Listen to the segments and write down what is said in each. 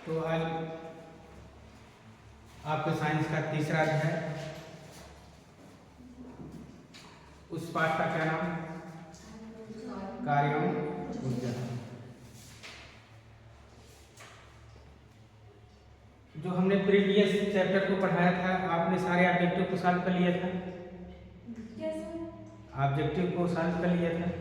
तो आज आपके साइंस का तीसरा अध्याय, उस पाठ का क्या नाम? कार्यों ऊर्जा। जो हमने प्रीवियस चैप्टर को पढ़ाया था, आपने सारे ऑब्जेक्टिव को सॉल्व कर लिया था? ऑब्जेक्टिव को सॉल्व कर लिया था?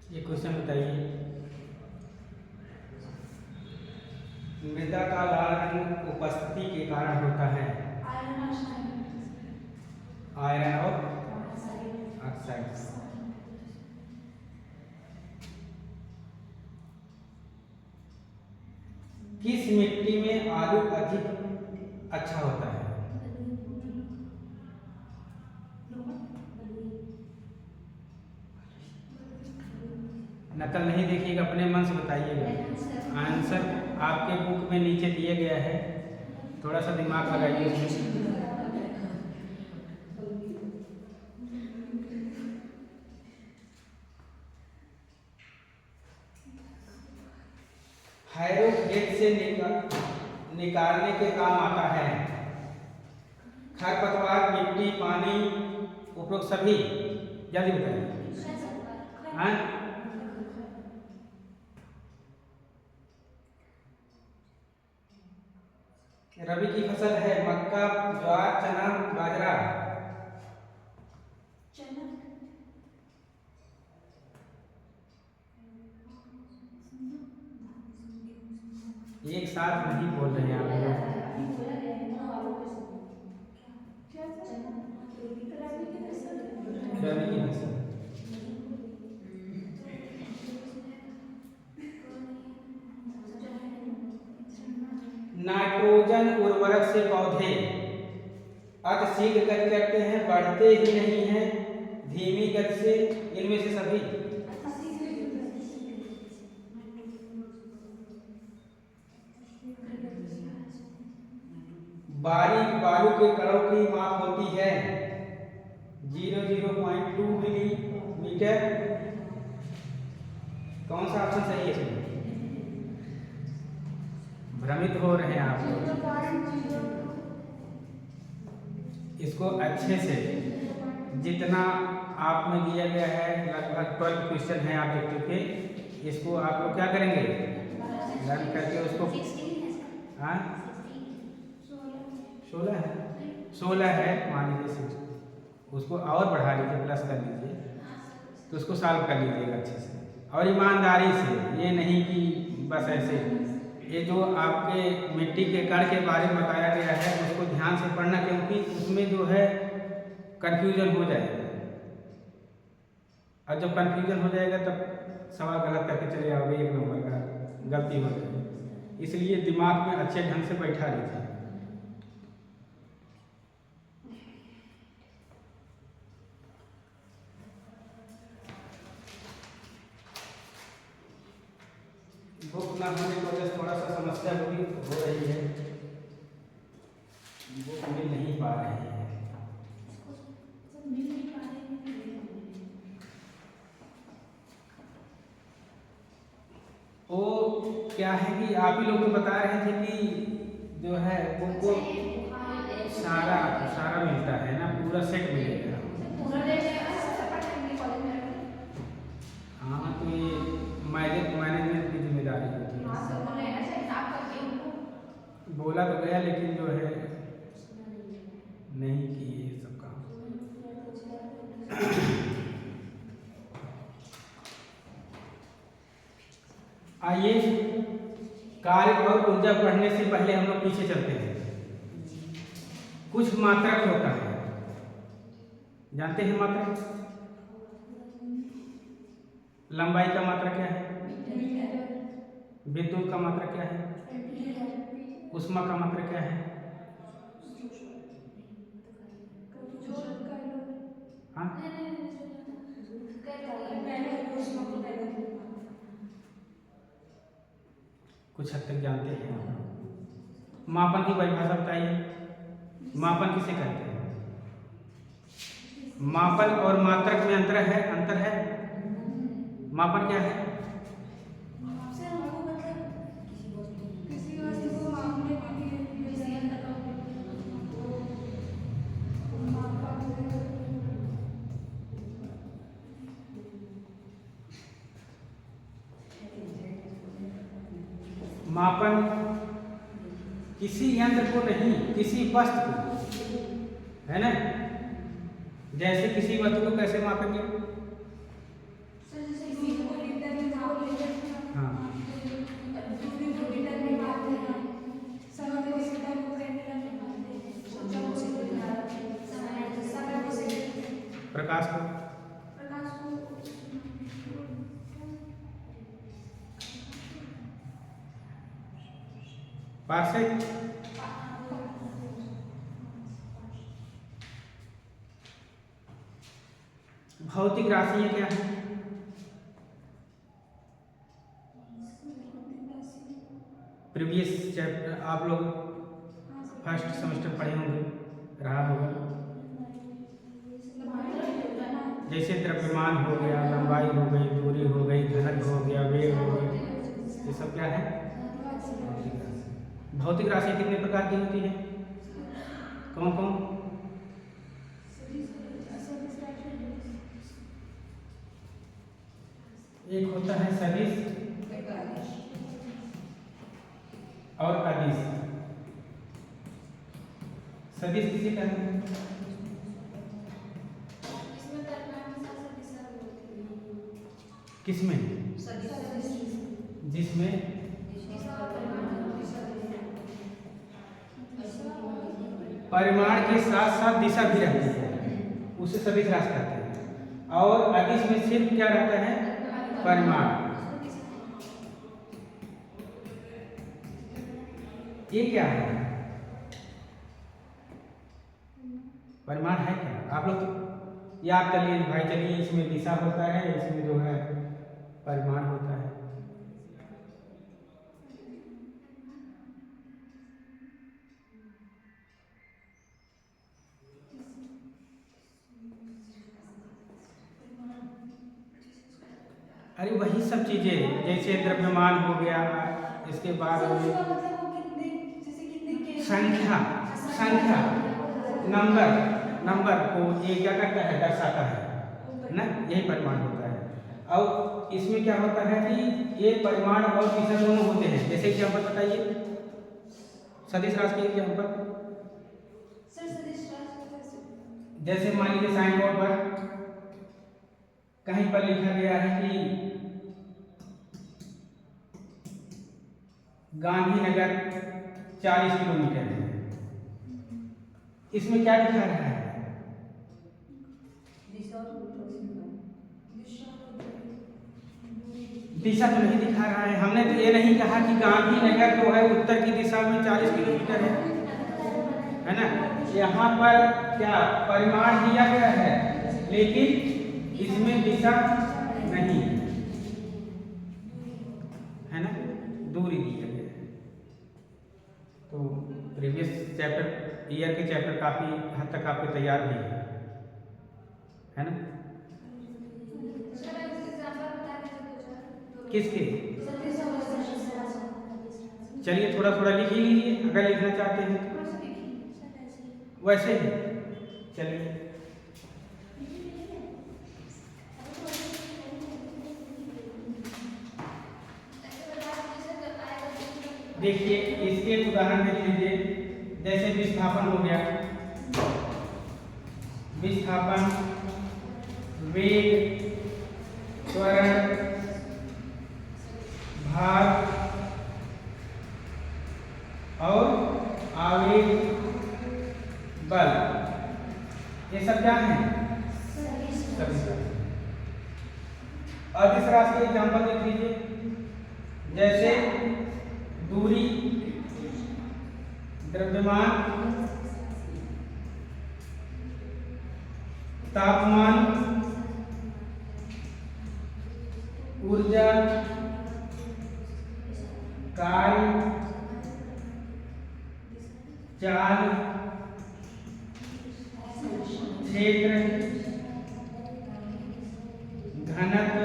ये क्वेश्चन बताइए, मृदा का लाल रंग उपस्थिति के कारण होता है? आयरन और ऑक्साइड। किस मिट्टी में आलू अधिक अच्छा होता है? नकल नहीं देखिएगा, अपने मन से बताइएगा। आंसर आपके बुक में नीचे दिया गया है, थोड़ा सा दिमाग लगाइए उसमें। हैरो खेत से निकालने के काम आता है। खरपतवार, मिट्टी, पानी, उपरोक्त सभी। जल्दी बताइए। रबी की फसल है मक्का, ज्वार, चना, बाजरा। एक साथ नहीं बोल रहे हैं आप लोग। रबी की फसल। नाइट्रोजन उर्वरक से पौधे अतिशीघ्र गति करते हैं, बढ़ते ही नहीं हैं, धीमी गति से, इनमें से सभी। बारीक बालू के कणों की माप होती है 0.2 मिलीमीटर। कौन सा ऑप्शन सही है? भ्रमित हो रहे हैं आप लोग। इसको अच्छे से, जितना आप में दिया गया है, लगभग 12 क्वेश्चन है ऑब्जेक्टिव के, इसको आप लोग क्या करेंगे? लर्न करके उसको। हाँ, 16 है, मान लीजिए 6, उसको और बढ़ा लीजिए, प्लस कर लीजिए, तो उसको सॉल्व कर लीजिएगा अच्छे से और ईमानदारी से। ये नहीं कि बस ऐसे। ये जो आपके मिट्टी के कण के बारे में बताया गया है, उसको ध्यान से पढ़ना, क्योंकि उसमें जो है कंफ्यूजन हो जाएगा, और जब कंफ्यूजन हो जाएगा तब सवाल गलत करके चले आओगे, 1 नंबर का गलती हो जाएगी। इसलिए दिमाग में अच्छे ढंग से बैठा लीजिए। बुक ना होने की वजह से थोड़ा सा समस्या हो रही है, बुक मिल नहीं पा रही है। वो क्या है कि आप ही लोग बता रहे थे कि जो है बुक को सारा मिलता है ना, पूरा सेट मिलेगा। हाँ, तो ये मैनेजमेंट की जिम्मेदारी होती है। बोला तो गया, लेकिन जो है नहीं किए सब काम। आइए, कार्य और ऊर्जा पढ़ने से पहले हम लोग पीछे चलते हैं। कुछ मात्रक होता है, जानते हैं मात्रक? लंबाई का मात्रक क्या है? विद्युत का मात्रक क्या है? ऊष्मा का मात्रक क्या है? हाँ, कुछ हद तक जानते हैं। मापन की परिभाषा बताइए, मापन किसे कहते हैं? मापन और मात्रक में अंतर है। मापन क्या है? मापन किसी यंत्र को नहीं, किसी वस्तु को, है ना? जैसे किसी वस्तु को कैसे मापेंगे? हाँ, प्रकाश को, पार्सेक, भौतिक राशियां क्या है? प्रीवियस चैप्टर आप लोग फर्स्ट सेमेस्टर पढ़े होंगे, रहा होगा। जैसे द्रव्यमान हो गया, लंबाई हो गई, दूरी हो गई, घनत्व हो गया, वेग हो गया, ये सब क्या है? भौतिक राशि कितने प्रकार की होती है? कौन कौन? एक होता है सदिश और अदिश। सदिश किसे कहते हैं? किसमें? जिसमें परिमाण के साथ साथ दिशा भी रहती है, उसे सदिश राशि कहते हैं। और अदिश में सिर्फ क्या रहता है? परिमाण। ये क्या है? परिमाण है क्या? आप लोग याद कर लिए भाई, चलिए इसमें दिशा होता है, इसमें जो है परिमाण होता है। अरे वही सब चीजें, जैसे द्रव्यमान हो गया, इसके बाद संख्या नंबर को ये क्या करता है? दर्शाता है ना, यही परिमाण होता है। और इसमें क्या होता है कि ये परिमाण और दिशा दोनों होते हैं। जैसे एग्जाम्पल बताइए, सदिश राशि के एग्जाम्पल। जैसे मान लीजिए साइन बोर्ड पर कहीं पर लिखा गया है कि गांधीनगर 40 किलोमीटर है। इसमें क्या दिखा रहा है? दिशा तो नहीं दिखा रहा है। हमने तो ये नहीं कहा कि गांधीनगर जो है उत्तर की दिशा में 40 किलोमीटर है ना। यहाँ पर क्या परिमाण दिया गया है, लेकिन इसमें दिशा नहीं है ना, दूरी दी गई है। तो प्रीवियस चैप्टर ईयर के चैप्टर काफी हद तक आपके तैयार भी है ना। किसके? चलिए थोड़ा थोड़ा लिख ही लीजिए अगर लिखना चाहते हैं तो। वैसे ही चलिए, देखिए इसके एक उदाहरण देख लीजिए। जैसे विस्थापन हो गया, विस्थापन, वेग, त्वरण, भार, अब इस राशि के एग्जाम्पल देख लीजिए, जैसे दूरी, द्रव्यमान, तापमान, ऊर्जा, कार्य, चाल, क्षेत्र, घनत्व,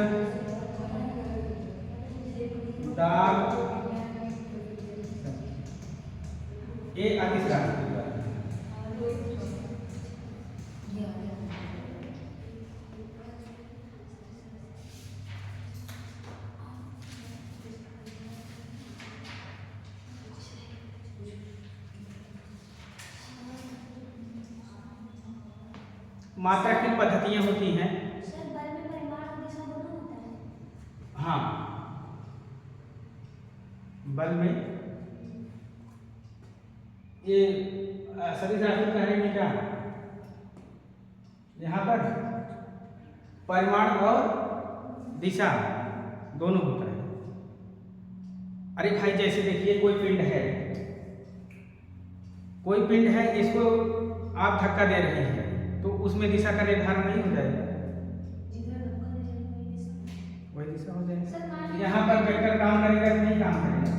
दाब, ये अधिक राशि की बात है। मात्रा की पद्धतियां होती हैं। सर बल में परिमाण और दिशा दोनों होता है। हाँ, बल में ये सदिश राशि कहेंगे क्या, यहाँ पर परिमाण और दिशा दोनों होता है। अरे भाई जैसे देखिए कोई पिंड है, इसको आप धक्का दे रहे हैं तो उसमें दिशा का निर्धारण नहीं हो जाएगा, जिधर धक्का दे जाए वही दिशा हो जाएगी। सर मान लीजिए यहाँ पर वेक्टर काम करेगा कि नहीं काम करेगा?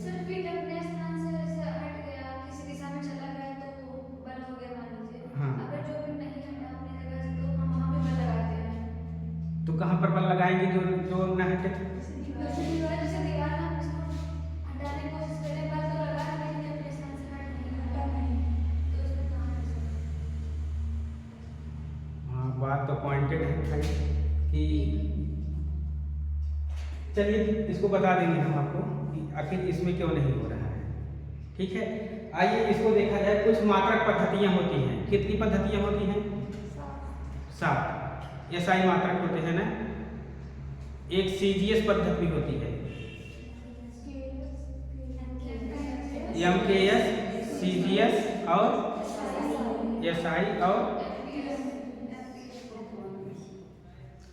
सर पिंड अपने स्थान से ऐसे हट गया, किसी दिशा में चला गया तो बल हो गया मान लीजिए। हाँ। अगर जो पिंड नहीं हटा अपनी जगह से तो हम वहाँ पे बल लगाते हैं। तो कहाँ पर बल लगाएंगे जो न हटे? जैसे दीवार में हम इसको हटाने की कोशिश करें, बल तो लगा रहे हैं अपने स्थान से हट नहीं हटा नहीं, तो उसमें कहाँ हट सकता। हाँ, बात तो पॉइंटेड है भाई कि चलिए इसको बता देंगे हम आपको कि आखिर इसमें क्यों नहीं हो रहा है। ठीक है, आइए इसको देखा जाए। कुछ मात्रक पद्धतियां होती हैं। कितनी पद्धतियां होती हैं? 7 एसआई मात्रक होते हैं ना। एक सीजीएस पद्धति भी होती है, एमकेएस, सीजीएस और एसआई। और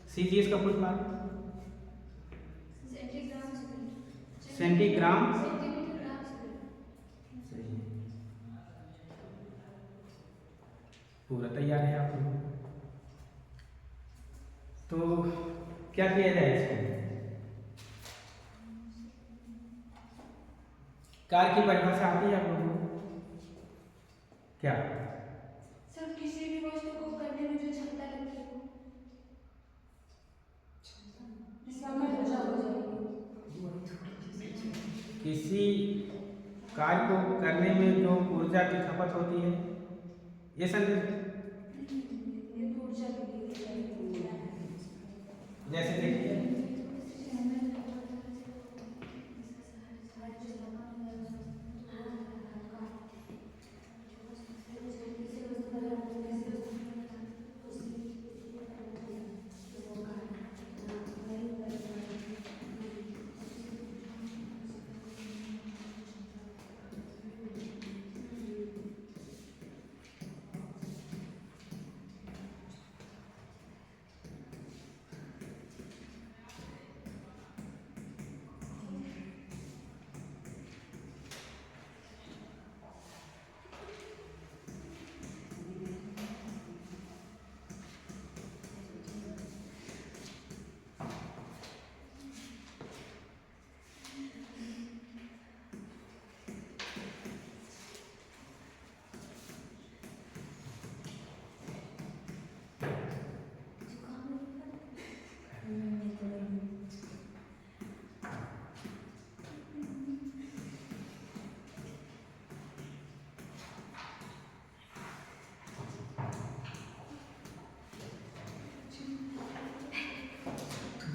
सीजीएस का फुल फॉर्म सेंटीग्राम। सही है, पूरा तैयार है आप लोग। तो क्या किया जाए इसको? कार्य की परिभाषा आती है आप लोगों को? क्या? सर किसी भी वस्तु को करने में जो क्षमता लगती है किसी कार्य को करने में जो ऊर्जा की खपत होती है, ये संदेश। जैसे देखिए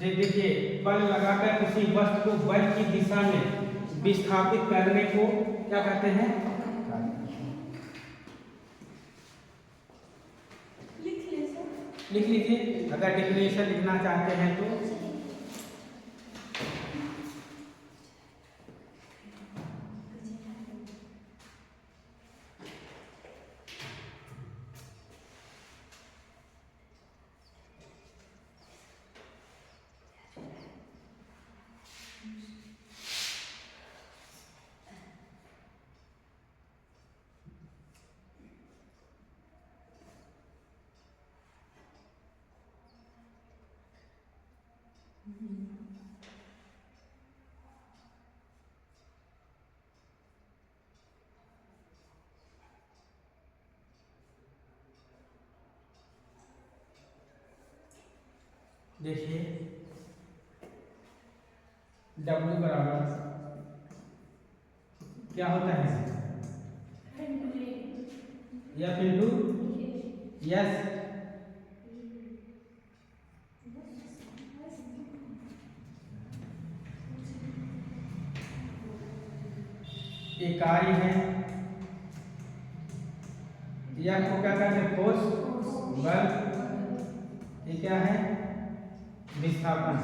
देखिए बल लगाकर किसी वस्तु को बल की दिशा में विस्थापित करने को क्या कहते हैं? लिख लीजिए अगर डिफिनेशन लिखना चाहते हैं तो। देखिए W बराबर क्या होता है, F इंटू यस। ये कार्य है, या को क्या कहते हैं, फोर्स बल। ये क्या है, विस्थापन।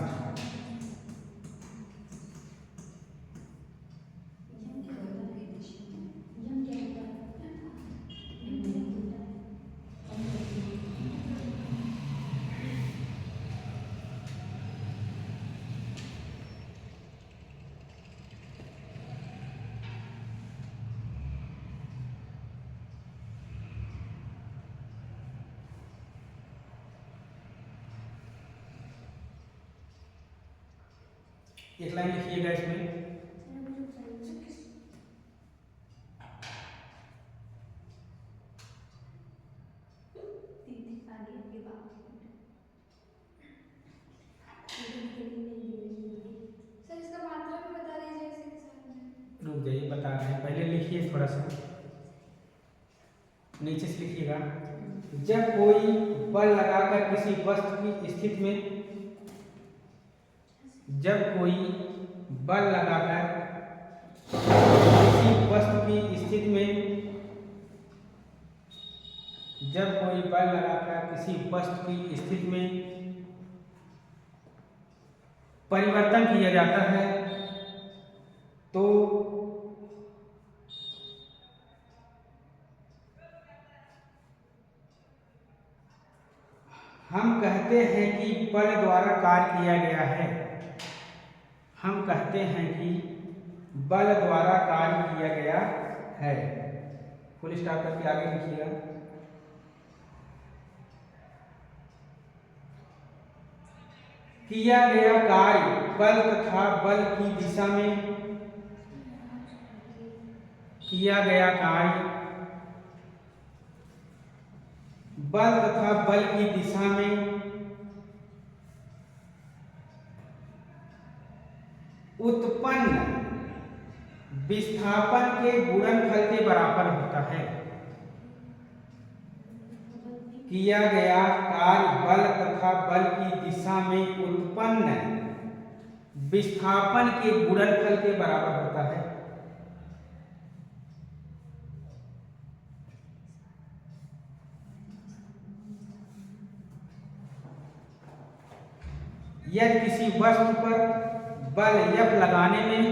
एक लाइन लिखिएगा इसमें, सर इसका मात्रा भी बता दीजिए इसे सर। रुक जाइए बता रहे हैं, पहले लिखिए थोड़ा सा नीचे से लिखिएगा। जब कोई बल लगाकर किसी वस्तु की स्थिति में, जब कोई बल लगाकर किसी वस्तु की स्थिति में, जब कोई बल लगाकर किसी वस्तु की स्थिति में परिवर्तन किया जाता है तो हम कहते हैं कि बल द्वारा कार्य किया गया है। हम कहते हैं कि बल द्वारा कार्य किया गया है। फुल स्टॉप करके आगे लिखिएगा। किया गया कार्य बल तथा बल की दिशा में, किया गया कार्य बल तथा बल की दिशा में उत्पन्न विस्थापन के गुणनफल के बराबर होता है। किया गया कार्य बल तथा बल की दिशा में उत्पन्न विस्थापन के गुणनफल के बराबर होता है। यदि किसी वस्तु पर बल F लगाने में,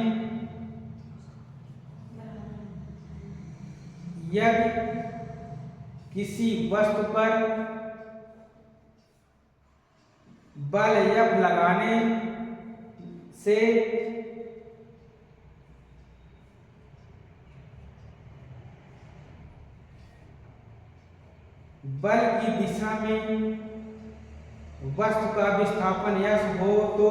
यदि किसी वस्तु पर बल F लगाने से बल की दिशा में वस्तु का विस्थापन यस हो तो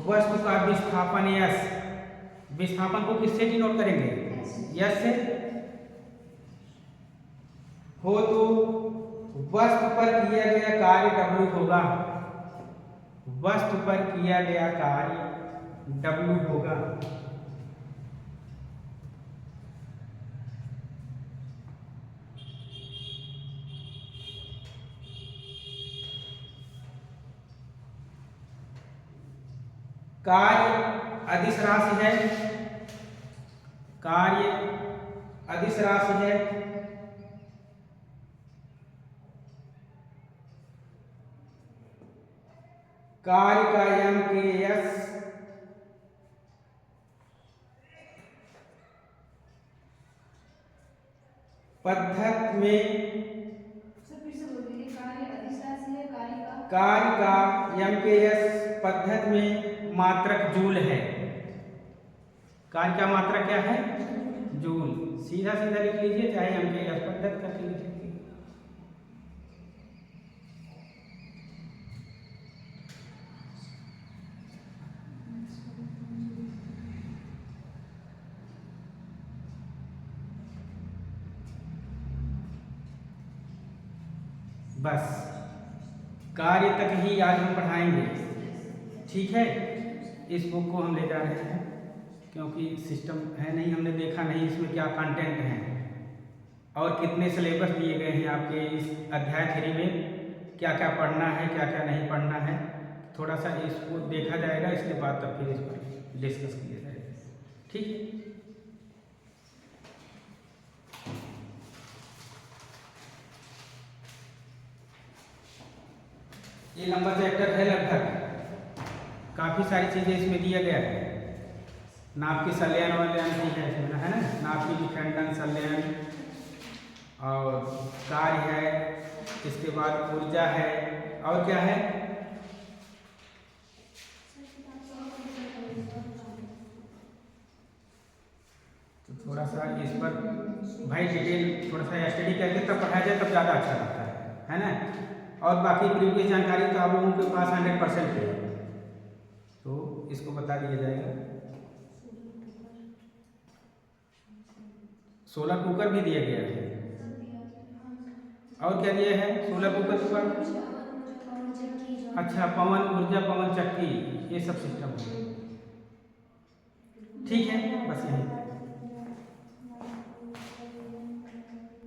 वस्तु का विस्थापन यस, विस्थापन को किससे डिनोट करेंगे, यस से, हो तो वस्तु पर किया गया कार्य W होगा। वस्तु पर किया गया कार्य W होगा। कार्य अदिश राशि है, कार्य अदिश राशि है। कार्य का MKS पद्धति में, कार्य का MKS पद्धति में मात्रक जूल है। कार्य का मात्रक क्या है, जूल। सीधा सीधा लिख लीजिए, चाहे MKS पद्धति करके बस कार्य तक ही आज हम पढ़ाएंगे, ठीक है। इस बुक को हम ले जा रहे हैं क्योंकि सिस्टम है नहीं, हमने देखा नहीं इसमें क्या कंटेंट है और कितने सिलेबस दिए गए हैं आपके इस अध्याय 3 में, क्या क्या पढ़ना है क्या क्या नहीं पढ़ना है। थोड़ा सा इसको देखा जाएगा, इसके बाद तब फिर इस पर डिस्कस किया जाएगा, ठीक। ये लंबा चैप्टर है, लगभग काफ़ी सारी चीज़ें इसमें दिया गया है। नाप की संलयन वलयन भी है इसमें, है ना, नाप की विखंडन संलयन और कार्य है, इसके बाद ऊर्जा है और क्या है, तो थोड़ा सा इस पर भाई डिटेल थोड़ा सा स्टडी करके तब पढ़ाया जाए, तब ज़्यादा अच्छा लगता है ना। और बाकी प्रीवियस जानकारी तो आप लोगों के पास 100% है, तो इसको बता दिया जाएगा। सोलर कुकर भी दिया गया है, और क्या दिया है सोलर कुकर के बाद, अच्छा पवन ऊर्जा पवन चक्की, ये सब सिस्टम है, ठीक है। बस यही।